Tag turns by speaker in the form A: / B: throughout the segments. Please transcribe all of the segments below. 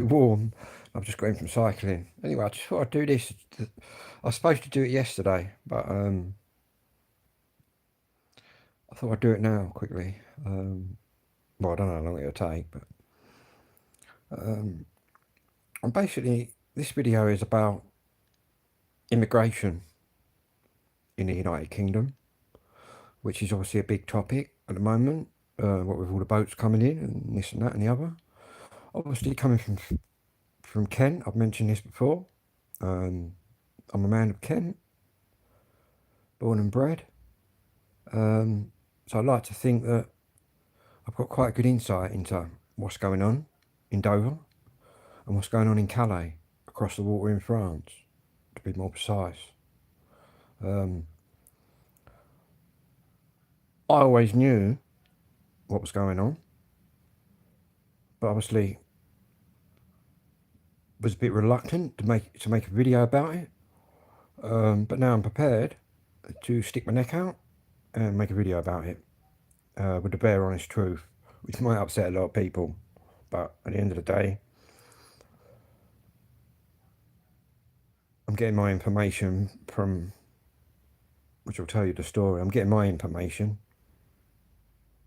A: warm. I've just got in from cycling. Anyway, I just thought I'd do this. I was supposed to do it yesterday, but I thought I'd do it now quickly. Well, I don't know how long it'll take, but and basically this video is about immigration in the United Kingdom, which is obviously a big topic at the moment. What with all the boats coming in and this and that and the other. Obviously coming from Kent, I've mentioned this before. I'm a man of Kent, born and bred. So I like to think that I've got quite a good insight into what's going on in Dover and what's going on in Calais, across the water in France, to be more precise. I always knew what was going on, but obviously was a bit reluctant to make a video about it. But now I'm prepared to stick my neck out and make a video about it with the bare honest truth, which might upset a lot of people, but at the end of the day, I'm getting my information from, which will tell you the story. I'm getting my information.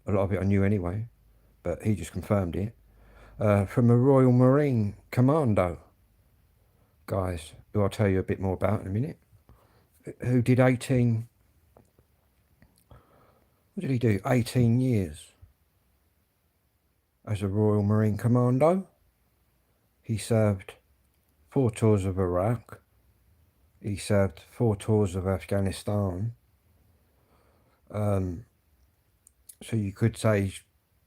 A: A lot of it I knew anyway, but he just confirmed it. From a Royal Marine Commando, guys, who I'll tell you a bit more about in a minute, who did 18, what did he do? 18 years as a Royal Marine Commando. He served 4 tours of Iraq. He served 4 tours of Afghanistan. So you could say he's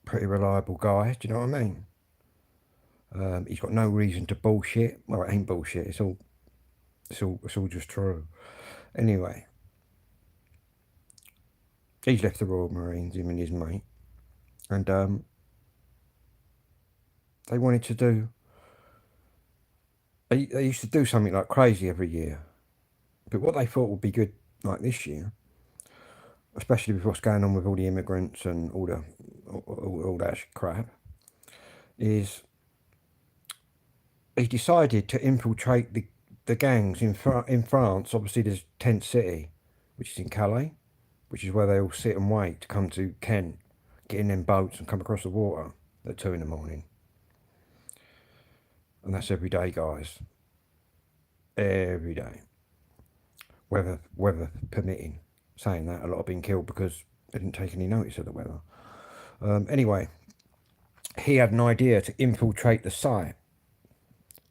A: a pretty reliable guy. Do you know what I mean? He's got no reason to bullshit. Well, it ain't bullshit. It's all just true. Anyway, he's left the Royal Marines, him and his mate, and they wanted to do. They used to do something like crazy every year, but what they thought would be good, like this year, especially with what's going on with all the immigrants and all that crap, is he decided to infiltrate the gangs in France. Obviously, there's Tent City, which is in Calais, which is where they all sit and wait to come to Kent, get in them boats and come across the water at 2 in the morning. And that's every day, guys. Every day. Weather permitting. Saying that, a lot have been killed because they didn't take any notice of the weather. Anyway, he had an idea to infiltrate the site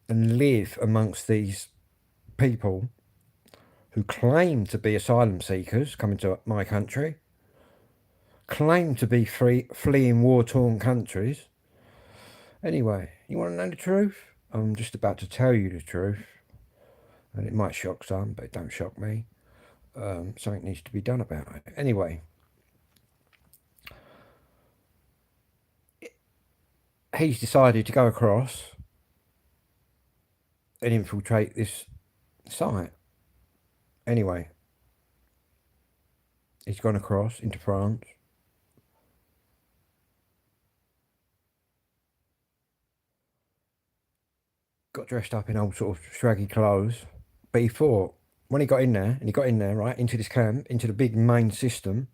A: and live amongst these people who claim to be asylum seekers coming to my country, claim to be fleeing war-torn countries. Anyway, you want to know the truth? I'm just about to tell you the truth, and it might shock some, but it don't shock me. Something needs to be done about it. Anyway, he's decided to go across and infiltrate this site. Anyway, he's gone across into France. Got dressed up in old sort of straggy clothes. But he thought, when he got in there, right, into this camp, into the big main system,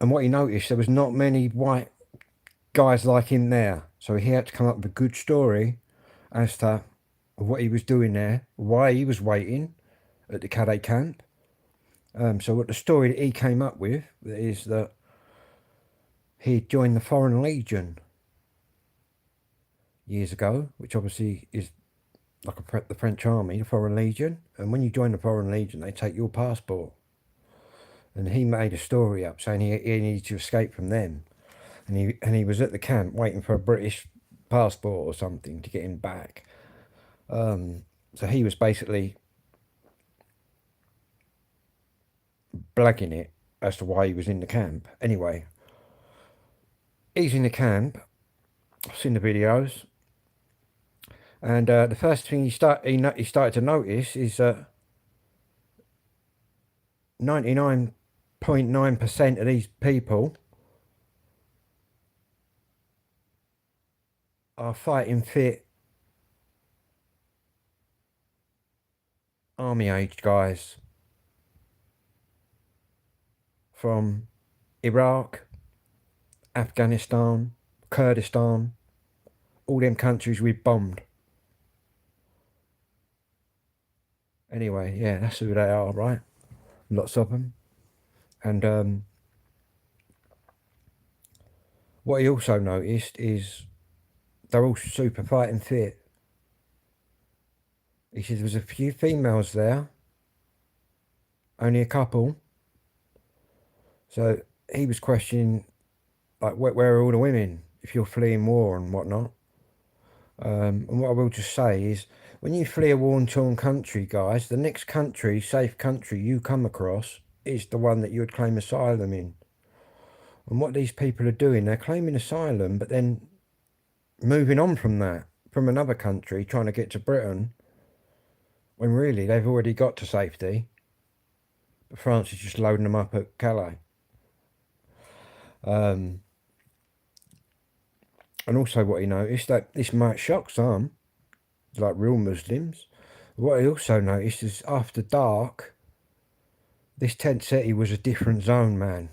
A: and what he noticed, there was not many white guys like him there. So he had to come up with a good story as to what he was doing there, why he was waiting at the Calais camp. So what the story that he came up with is that he joined the Foreign Legion years ago, which obviously is like the French army, the Foreign Legion. And when you join the Foreign Legion, they take your passport. And he made a story up saying he needed to escape from them. And he was at the camp waiting for a British passport or something to get him back. So he was basically blagging it as to why he was in the camp. Anyway, he's in the camp. I've seen the videos. And the first thing he started to notice is that 99.9% of these people are fighting fit, army-aged guys from Iraq, Afghanistan, Kurdistan, all them countries we've bombed. Anyway, yeah, that's who they are, right? Lots of them. And what he also noticed is they're all super fighting fit. He said there was a few females there, only a couple. So he was questioning, like, where are all the women if you're fleeing war and whatnot? And what I will just say is, when you flee a war-torn country, guys, the next country, safe country you come across is the one that you would claim asylum in. And what these people are doing, they're claiming asylum, but then moving on from that, from another country, trying to get to Britain, when really they've already got to safety. But France is just loading them up at Calais. And also what he noticed, that this might shock some, like real Muslims. What he also noticed is after dark, this tent city was a different zone, man.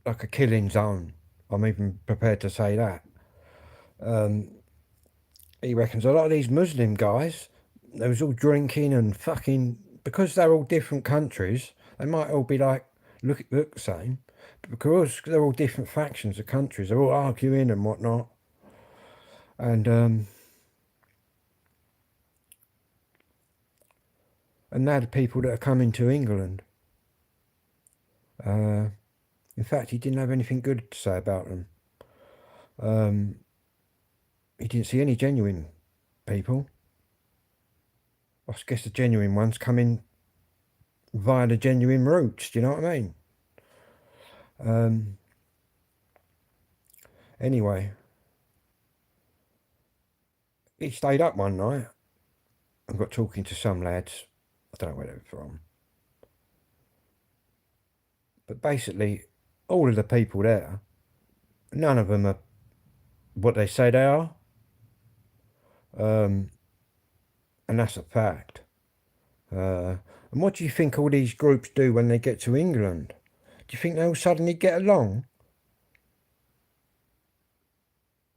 A: Like a killing zone. I'm even prepared to say that. He reckons a lot of these Muslim guys, they was all drinking and fucking, because they're all different countries, they might all be like, look the same, but because they're all different factions of countries, they're all arguing and whatnot. And now the people that are coming to England, in fact, he didn't have anything good to say about them. He didn't see any genuine people. I guess the genuine ones come in via the genuine routes, do you know what I mean? Anyway, he stayed up one night and got talking to some lads. I don't know where they're from. But basically, all of the people there, none of them are what they say they are. And that's a fact. And what do you think all these groups do when they get to England? Do you think they'll suddenly get along?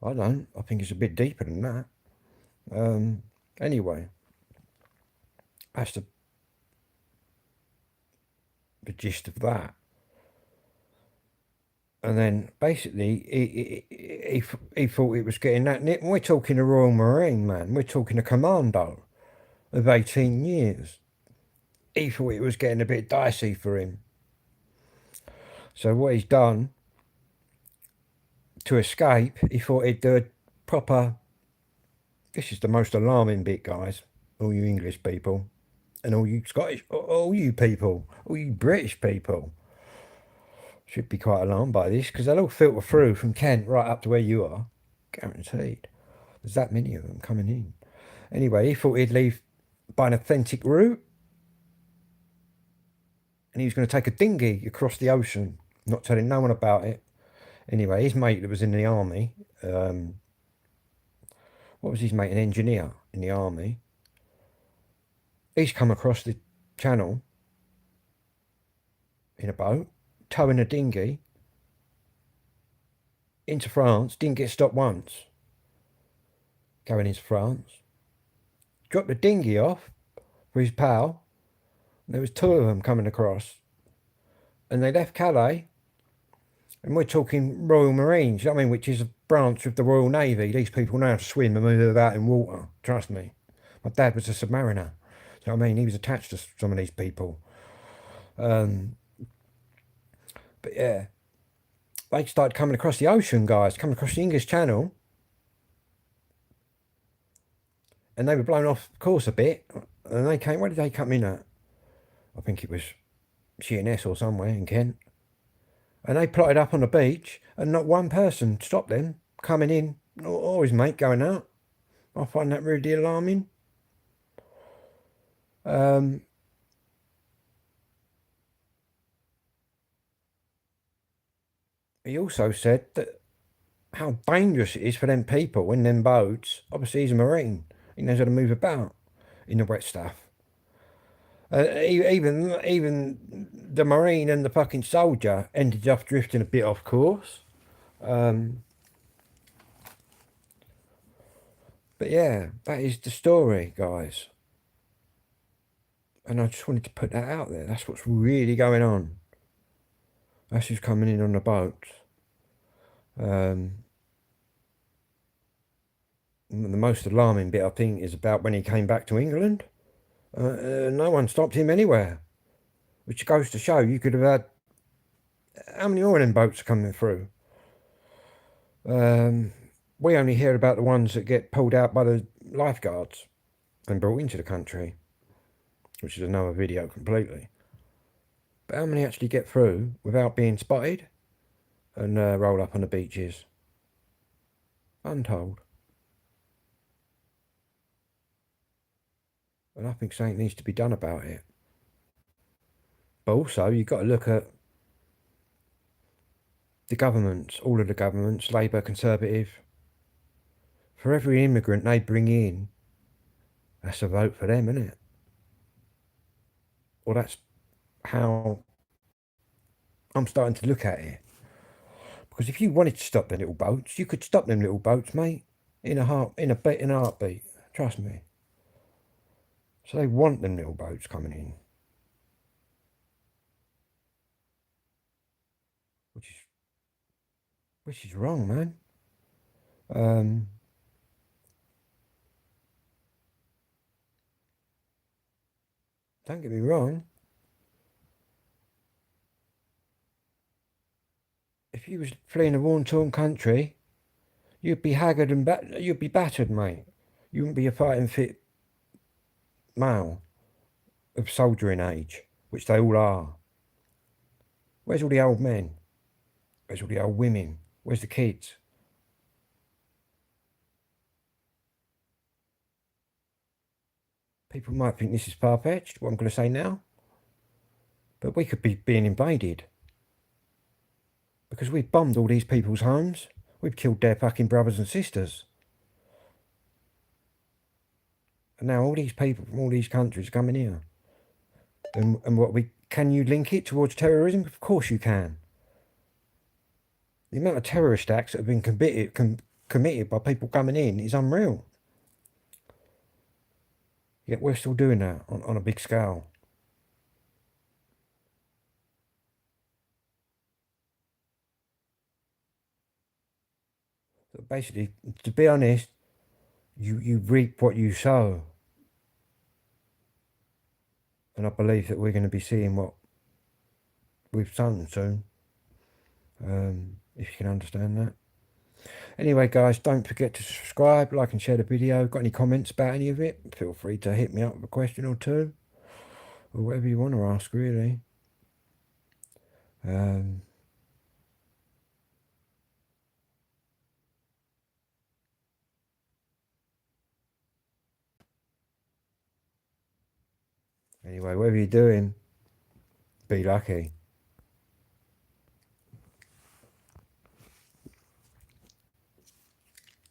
A: I don't. I think it's a bit deeper than that. Anyway, that's the gist of that. And then basically, he thought it was getting that. We're talking a Royal Marine, man. We're talking a commando of 18 years. He thought it was getting a bit dicey for him. So what he's done to escape, he thought he'd do a proper. This is the most alarming bit, guys. All you English people, and all you Scottish, all you people, all you British people should be quite alarmed by this, because they'll all filter through from Kent right up to where you are, guaranteed. There's that many of them coming in. Anyway, he thought he'd leave by an authentic route, and he was going to take a dinghy across the ocean, not telling no one about it. Anyway, his mate that was in the army, what was his mate? An engineer in the army. He's come across the channel in a boat, towing a dinghy into France. Didn't get stopped once going into France. Dropped the dinghy off for his pal. There was two of them coming across, and they left Calais. And we're talking Royal Marines, I mean, which is a branch of the Royal Navy. These people know how to swim and move about in water. Trust me. My dad was a submariner. So I mean, he was attached to some of these people. But yeah, they started coming across the ocean, guys, coming across the English Channel. And they were blown off course a bit. And they came, where did they come in at? I think it was Sheerness or somewhere in Kent. And they plotted up on the beach, and not one person stopped them coming in, or his mate going out. I find that really alarming. He also said that how dangerous it is for them people in them boats. Obviously, he's a marine. He knows how to move about in the wet stuff. Even the marine and the fucking soldier ended up drifting a bit off course. Um, but yeah, that is the story, guys. And I just wanted to put that out there. That's what's really going on. That's who's coming in on the boat. Um, the most alarming bit, I think, is about when he came back to England. No one stopped him anywhere, which goes to show you could have had how many more of them boats are coming through. Um, we only hear about the ones that get pulled out by the lifeguards and brought into the country, which is another video completely. But how many actually get through without being spotted and roll up on the beaches? Untold. And I think something needs to be done about it. But also, you've got to look at the governments, all of the governments, Labour, Conservative. For every immigrant they bring in, that's a vote for them, isn't it? Well, that's how I'm starting to look at it. Because if you wanted to stop the little boats, you could stop them little boats, mate, in a heartbeat. Trust me. So they want them little boats coming in, which is wrong, man. Um, don't get me wrong. If you was fleeing a war-torn country, you'd be haggard and you'd be battered, mate. You wouldn't be a fighting fit male of soldiering age, which they all are. Where's all the old men? Where's all the old women? Where's the kids? People might think this is far-fetched, what I'm going to say now, but we could be being invaded because we've bombed all these people's homes. We've killed their fucking brothers and sisters. And now all these people from all these countries are coming here. And what we can you link it towards terrorism? Of course you can. The amount of terrorist acts that have been committed by people coming in is unreal. Yet we're still doing that on a big scale. So basically, to be honest, you reap what you sow. And I believe that we're going to be seeing what we've sown soon. If you can understand that. Anyway, guys, don't forget to subscribe, like and share the video. Got any comments about any of it? Feel free to hit me up with a question or two. Or whatever you want to ask, really. Anyway, whatever you're doing, be lucky.